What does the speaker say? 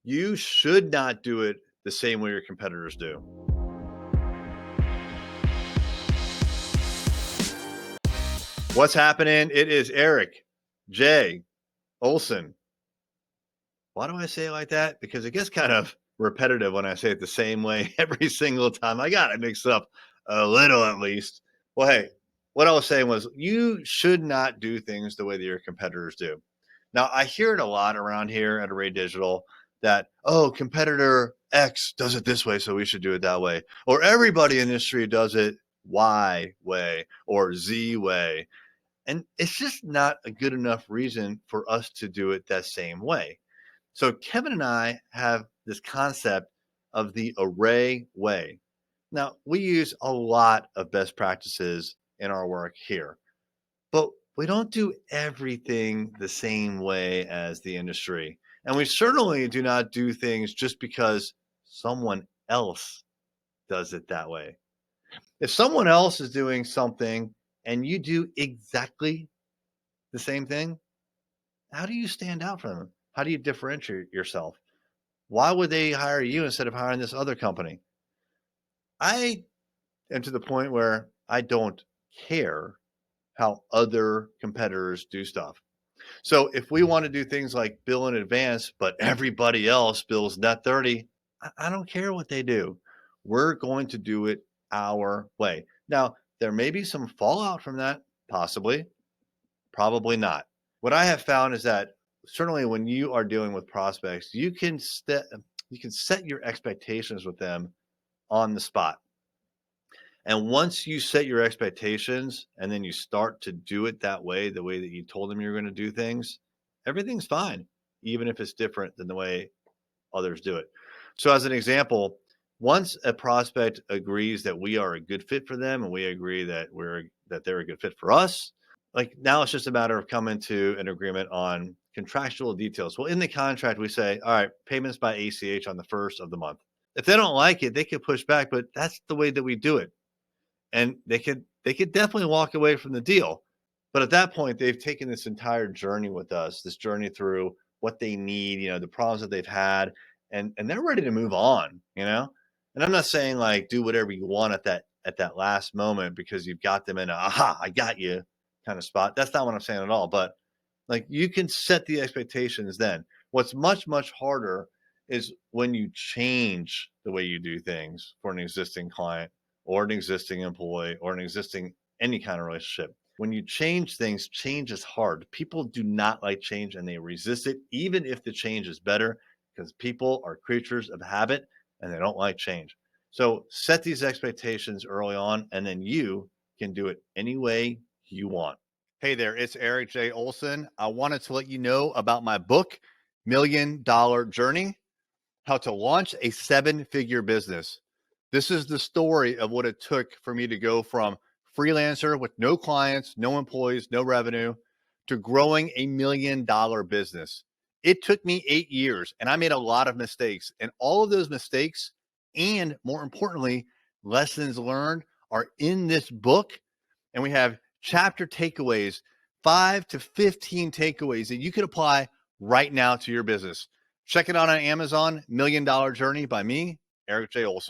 You should not do it the same way your competitors do. What's happening? It is Erik J. Olson. Why do I say it like that? Because it gets kind of repetitive when I say it the same way every single time. I got it mixed up a little at least. Well, hey, what I was saying was you should not do things the way that your competitors do. Now, I hear it a lot around here at Array Digital that, oh, competitor X does it this way, so we should do it that way. Or everybody in the industry does it Y way or Z way. And it's just not a good enough reason for us to do it that same way. So Kevin and I have this concept of the array way. Now, we use a lot of best practices in our work here, but we don't do everything the same way as the industry. And we certainly do not do things just because someone else does it that way. If someone else is doing something and you do exactly the same thing, how do you stand out from them? How do you differentiate yourself? Why would they hire you instead of hiring this other company? I am to the point where I don't care how other competitors do stuff. So if we want to do things like bill in advance, but everybody else bills net 30, I don't care what they do. We're going to do it our way. Now, there may be some fallout from that, possibly, probably not. What I have found is that certainly when you are dealing with prospects, you can set your expectations with them on the spot. And once you set your expectations and then you start to do it that way, the way that you told them you're going to do things, everything's fine, even if it's different than the way others do it. So as an example, once a prospect agrees that we are a good fit for them and we agree that they're a good fit for us, like now it's just a matter of coming to an agreement on contractual details. Well, in the contract, we say, all right, payments by ACH on the first of the month. If they don't like it, they can push back, but that's the way that we do it. And they could definitely walk away from the deal. But at that point, they've taken this entire journey with us, this journey through what they need, the problems that they've had, and they're ready to move on, And I'm not saying like do whatever you want at that last moment because you've got them in a aha, I got you kind of spot. That's not what I'm saying at all. But like you can set the expectations then. What's much, much harder is when you change the way you do things for an existing client or an existing employee or an existing any kind of relationship. When you change things, change is hard. People do not like change and they resist it, even if the change is better, because people are creatures of habit and they don't like change. So set these expectations early on, and then you can do it any way you want. Hey there, it's Erik J. Olson. I wanted to let you know about my book, $1 Million Journey: How to Launch a 7-Figure Business. This is the story of what it took for me to go from freelancer with no clients, no employees, no revenue, to growing a $1 million business. It took me 8 years and I made a lot of mistakes. And all of those mistakes, and more importantly, lessons learned, are in this book. And we have chapter takeaways, 5 to 15 takeaways that you can apply right now to your business. Check it out on Amazon, $1 Million Journey by me, Erik J. Olson.